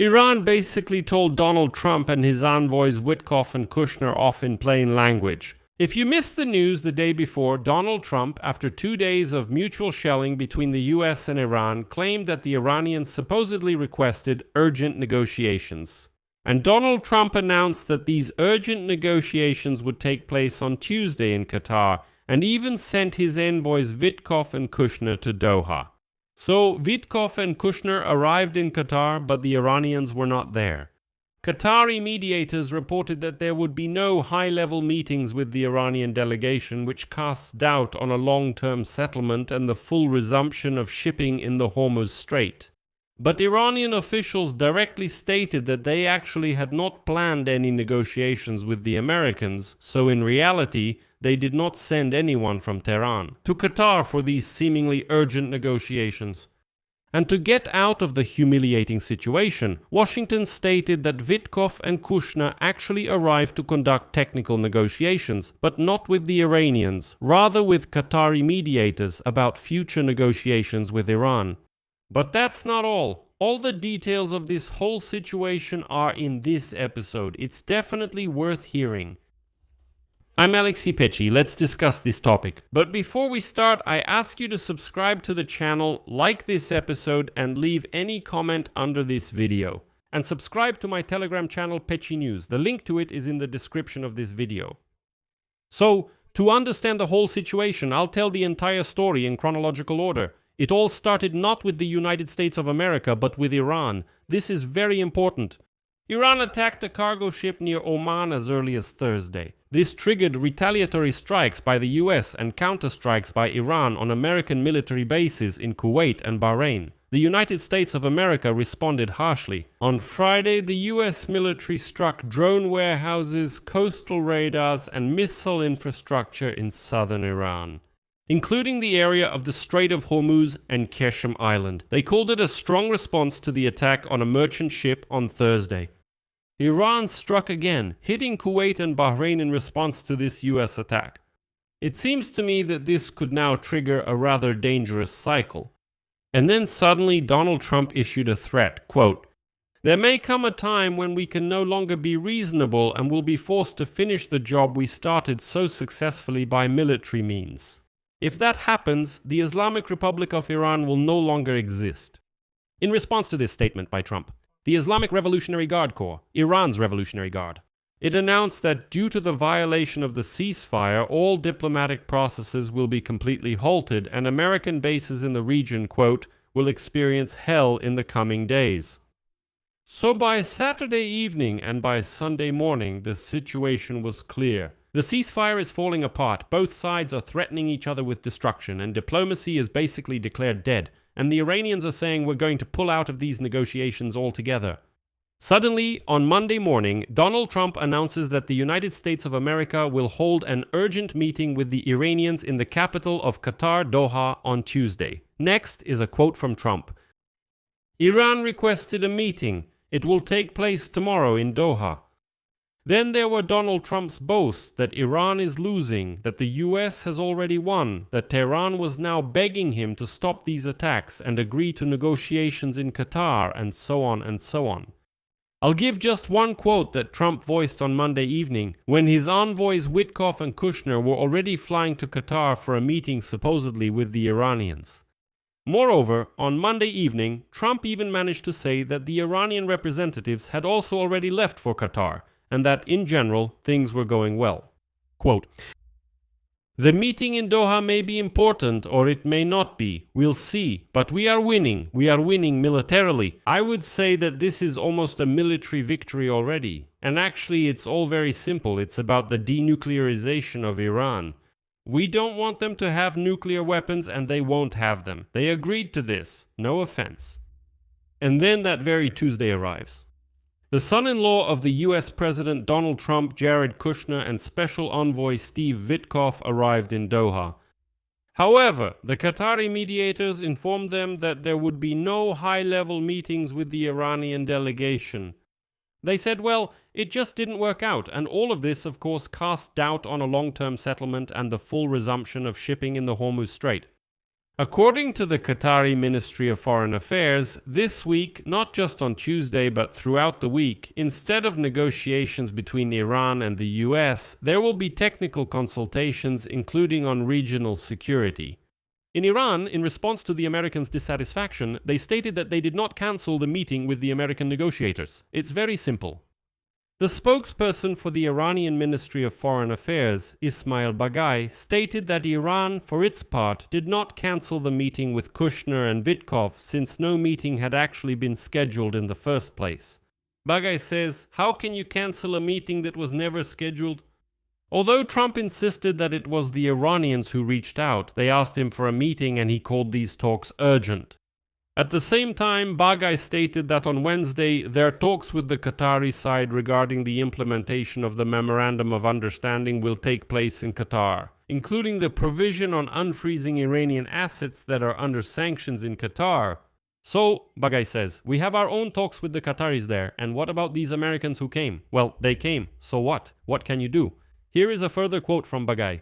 Iran basically told Donald Trump and his envoys Witkoff and Kushner off in plain language. If you missed the news the day before, Donald Trump, after 2 days of mutual shelling between the US and Iran, claimed that the Iranians supposedly requested urgent negotiations. And Donald Trump announced that these urgent negotiations would take place on Tuesday in Qatar, and even sent his envoys Witkoff and Kushner to Doha. So Witkoff and Kushner arrived in Qatar, but the Iranians were not there. Qatari mediators reported that there would be no high-level meetings with the Iranian delegation, which casts doubt on a long-term settlement and the full resumption of shipping in the Hormuz Strait. But Iranian officials directly stated that they actually had not planned any negotiations with the Americans, so in reality, they did not send anyone from Tehran to Qatar for these seemingly urgent negotiations. And to get out of the humiliating situation, Washington stated that Witkoff and Kushner actually arrived to conduct technical negotiations, but not with the Iranians, rather with Qatari mediators about future negotiations with Iran. But that's not all. All the details of this whole situation are in this episode. It's definitely worth hearing. I'm Pechiy. Let's discuss this topic. But before we start, I ask you to subscribe to the channel, like this episode, and leave any comment under this video. And subscribe to my Telegram channel Pechiy News. The link to it is in the description of this video. So, to understand the whole situation, I'll tell the entire story in chronological order. It all started not with the United States of America, but with Iran. This is very important. Iran attacked a cargo ship near Oman as early as Thursday. This triggered retaliatory strikes by the US and counterstrikes by Iran on American military bases in Kuwait and Bahrain. The United States of America responded harshly. On Friday, the US military struck drone warehouses, coastal radars, and missile infrastructure in southern Iran, including the area of the Strait of Hormuz and Qeshm Island. They called it a strong response to the attack on a merchant ship on Thursday. Iran struck again, hitting Kuwait and Bahrain in response to this US attack. It seems to me that this could now trigger a rather dangerous cycle. And then suddenly Donald Trump issued a threat, quote, "There may come a time when we can no longer be reasonable and will be forced to finish the job we started so successfully by military means. If that happens, the Islamic Republic of Iran will no longer exist." In response to this statement by Trump, the Islamic Revolutionary Guard Corps, Iran's Revolutionary Guard, it announced that due to the violation of the ceasefire, all diplomatic processes will be completely halted and American bases in the region, quote, "will experience hell in the coming days." So by Saturday evening and by Sunday morning, the situation was clear. The ceasefire is falling apart, both sides are threatening each other with destruction, and diplomacy is basically declared dead. And the Iranians are saying we're going to pull out of these negotiations altogether. Suddenly, on Monday morning, Donald Trump announces that the United States of America will hold an urgent meeting with the Iranians in the capital of Qatar, Doha, on Tuesday. Next is a quote from Trump. "Iran requested a meeting. It will take place tomorrow in Doha." Then there were Donald Trump's boasts that Iran is losing, that the US has already won, that Tehran was now begging him to stop these attacks and agree to negotiations in Qatar, and so on and so on. I'll give just one quote that Trump voiced on Monday evening, when his envoys Witkoff and Kushner were already flying to Qatar for a meeting supposedly with the Iranians. Moreover, on Monday evening, Trump even managed to say that the Iranian representatives had also already left for Qatar, and that, in general, things were going well. Quote, "The meeting in Doha may be important or it may not be. We'll see. But we are winning. We are winning militarily. I would say that this is almost a military victory already. And actually, it's all very simple. It's about the denuclearization of Iran. We don't want them to have nuclear weapons and they won't have them. They agreed to this. No offense." And then that very Tuesday arrives. The son-in-law of the US President Donald Trump, Jared Kushner, and Special Envoy Steve Witkoff arrived in Doha. However, the Qatari mediators informed them that there would be no high-level meetings with the Iranian delegation. They said, well, it just didn't work out, and all of this, of course, cast doubt on a long-term settlement and the full resumption of shipping in the Hormuz Strait. According to the Qatari Ministry of Foreign Affairs, this week, not just on Tuesday but throughout the week, instead of negotiations between Iran and the US, there will be technical consultations including on regional security. In Iran, in response to the Americans' dissatisfaction, they stated that they did not cancel the meeting with the American negotiators. It's very simple. The spokesperson for the Iranian Ministry of Foreign Affairs, Ismail Baghai, stated that Iran, for its part, did not cancel the meeting with Kushner and Witkoff since no meeting had actually been scheduled in the first place. Baghai says, "How can you cancel a meeting that was never scheduled?" Although Trump insisted that it was the Iranians who reached out, they asked him for a meeting and he called these talks urgent. At the same time, Baghai stated that on Wednesday, their talks with the Qatari side regarding the implementation of the Memorandum of Understanding will take place in Qatar, including the provision on unfreezing Iranian assets that are under sanctions in Qatar. So, Baghai says, we have our own talks with the Qataris there, and what about these Americans who came? Well, they came, so what? What can you do? Here is a further quote from Baghai.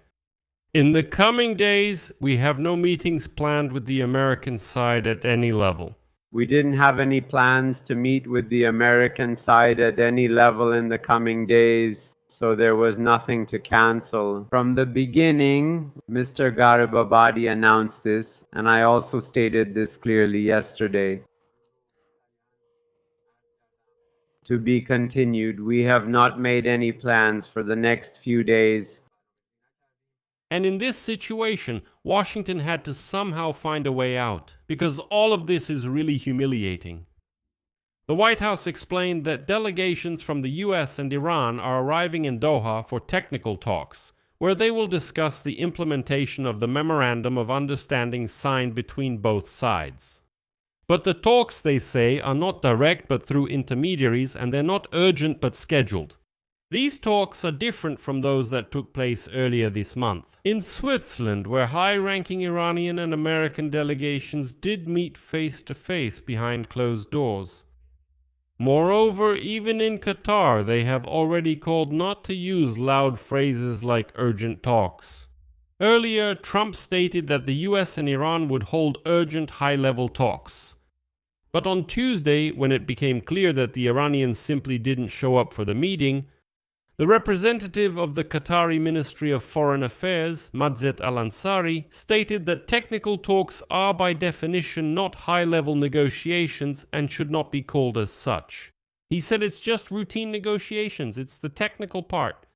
"In the coming days, we have no meetings planned with the American side at any level." We didn't have any plans to meet with the American side at any level in the coming days, so there was nothing to cancel. From the beginning, Mr. Gharibabadi announced this, and I also stated this clearly yesterday. To be continued, we have not made any plans for the next few days. And in this situation, Washington had to somehow find a way out, because all of this is really humiliating. The White House explained that delegations from the US and Iran are arriving in Doha for technical talks, where they will discuss the implementation of the Memorandum of Understanding signed between both sides. But the talks, they say, are not direct but through intermediaries, and they're not urgent but scheduled. These talks are different from those that took place earlier this month in Switzerland, where high-ranking Iranian and American delegations did meet face-to-face behind closed doors. Moreover, even in Qatar, they have already called not to use loud phrases like urgent talks. Earlier, Trump stated that the US and Iran would hold urgent high-level talks. But on Tuesday, when it became clear that the Iranians simply didn't show up for the meeting, the representative of the Qatari Ministry of Foreign Affairs, Madzet Al-Ansari, stated that technical talks are by definition not high-level negotiations and should not be called as such. He said it's just routine negotiations, it's the technical part.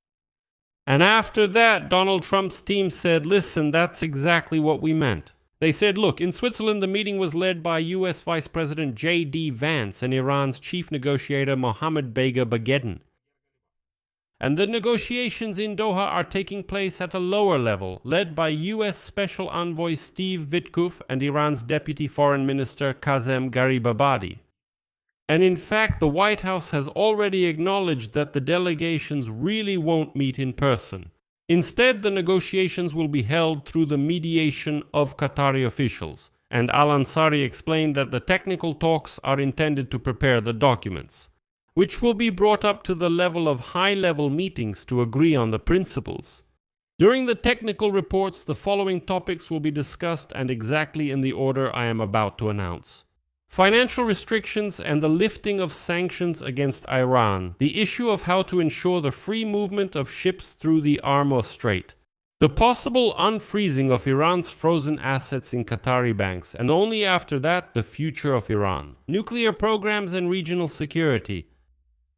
And after that, Donald Trump's team said, listen, that's exactly what we meant. They said, look, in Switzerland the meeting was led by US Vice President J.D. Vance and Iran's chief negotiator Mohammad Bagher Baghedin. And the negotiations in Doha are taking place at a lower level, led by U.S. Special Envoy Steve Witkoff and Iran's Deputy Foreign Minister Qasem Gharibabadi. And in fact, the White House has already acknowledged that the delegations really won't meet in person. Instead, the negotiations will be held through the mediation of Qatari officials, and Al-Ansari explained that the technical talks are intended to prepare the documents, which will be brought up to the level of high-level meetings to agree on the principles. During the technical reports, the following topics will be discussed and exactly in the order I am about to announce. Financial restrictions and the lifting of sanctions against Iran, the issue of how to ensure the free movement of ships through the Hormuz Strait, the possible unfreezing of Iran's frozen assets in Qatari banks, and only after that, the future of Iran, nuclear programs and regional security.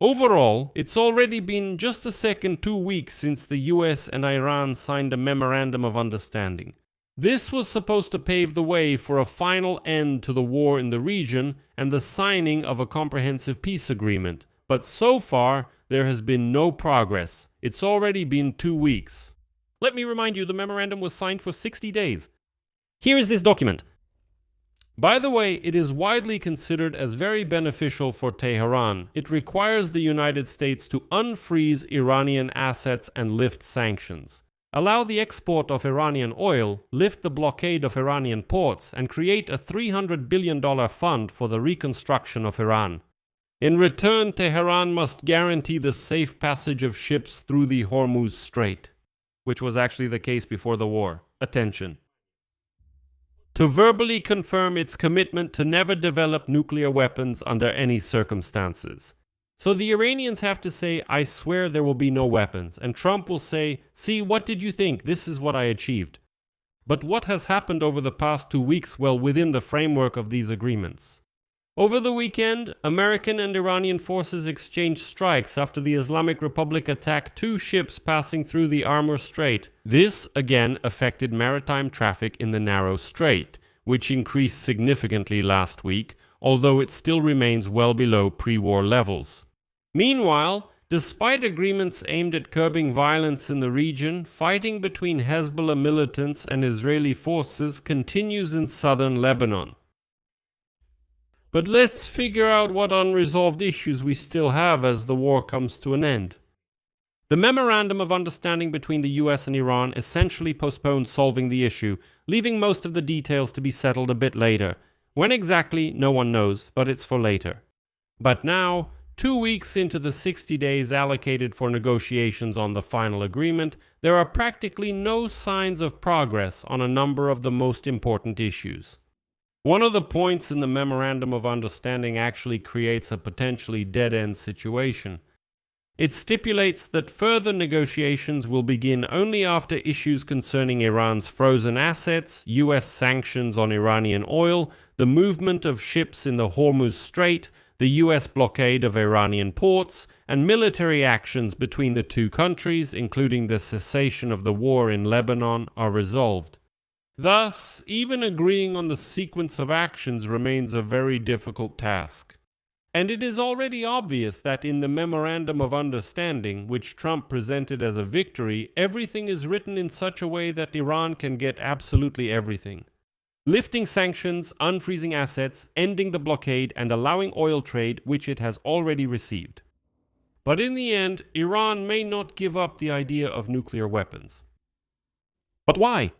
Overall, it's already been just a second 2 weeks since the US and Iran signed a Memorandum of Understanding. This was supposed to pave the way for a final end to the war in the region and the signing of a comprehensive peace agreement. But so far, there has been no progress. It's already been 2 weeks. Let me remind you, the memorandum was signed for 60 days. Here is this document. By the way, it is widely considered as very beneficial for Tehran. It requires the United States to unfreeze Iranian assets and lift sanctions, allow the export of Iranian oil, lift the blockade of Iranian ports, and create a $300 billion fund for the reconstruction of Iran. In return, Tehran must guarantee the safe passage of ships through the Hormuz Strait, which was actually the case before the war. Attention. to verbally confirm its commitment to never develop nuclear weapons under any circumstances. So the Iranians have to say, I swear there will be no weapons, and Trump will say, see, what did you think? This is what I achieved. But what has happened over the past 2 weeks, well, within the framework of these agreements? Over the weekend, American and Iranian forces exchanged strikes after the Islamic Republic attacked 2 ships passing through the Hormuz Strait. This, again, affected maritime traffic in the narrow strait, which increased significantly last week, although it still remains well below pre-war levels. Meanwhile, despite agreements aimed at curbing violence in the region, fighting between Hezbollah militants and Israeli forces continues in southern Lebanon. But let's figure out what unresolved issues we still have as the war comes to an end. The Memorandum of Understanding between the US and Iran essentially postponed solving the issue, leaving most of the details to be settled a bit later. When exactly, no one knows, but it's for later. But now, 2 weeks into the 60 days allocated for negotiations on the final agreement, there are practically no signs of progress on a number of the most important issues. One of the points in the Memorandum of Understanding actually creates a potentially dead-end situation. It stipulates that further negotiations will begin only after issues concerning Iran's frozen assets, US sanctions on Iranian oil, the movement of ships in the Hormuz Strait, the US blockade of Iranian ports, and military actions between the 2 countries, including the cessation of the war in Lebanon, are resolved. Thus, even agreeing on the sequence of actions remains a very difficult task. And it is already obvious that in the Memorandum of Understanding, which Trump presented as a victory, everything is written in such a way that Iran can get absolutely everything. Lifting sanctions, unfreezing assets, ending the blockade, and allowing oil trade, which it has already received. But in the end, Iran may not give up the idea of nuclear weapons. But why?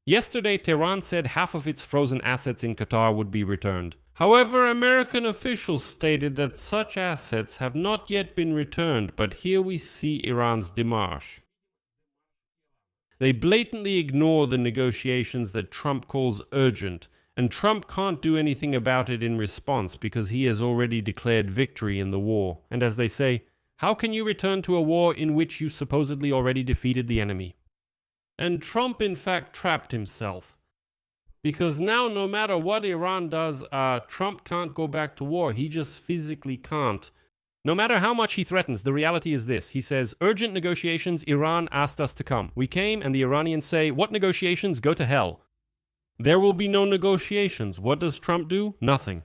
Yesterday, Tehran said half of its frozen assets in Qatar would be returned. However, American officials stated that such assets have not yet been returned, but here we see Iran's démarche. They blatantly ignore the negotiations that Trump calls urgent, and Trump can't do anything about it in response because he has already declared victory in the war. And as they say, how can you return to a war in which you supposedly already defeated the enemy? And Trump in fact trapped himself. Because now no matter what Iran does, Trump can't go back to war. He just physically can't. No matter how much he threatens, the reality is this. He says, urgent negotiations, Iran asked us to come. We came and the Iranians say, what negotiations? Go to hell. There will be no negotiations. What does Trump do? Nothing.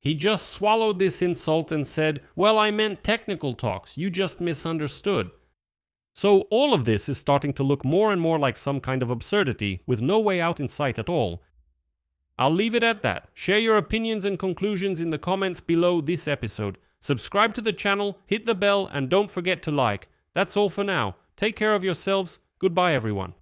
He just swallowed this insult and said, well, I meant technical talks. You just misunderstood. So all of this is starting to look more and more like some kind of absurdity, with no way out in sight at all. I'll leave it at that. Share your opinions and conclusions in the comments below this episode. Subscribe to the channel, hit the bell, and don't forget to like. That's all for now. Take care of yourselves. Goodbye, everyone.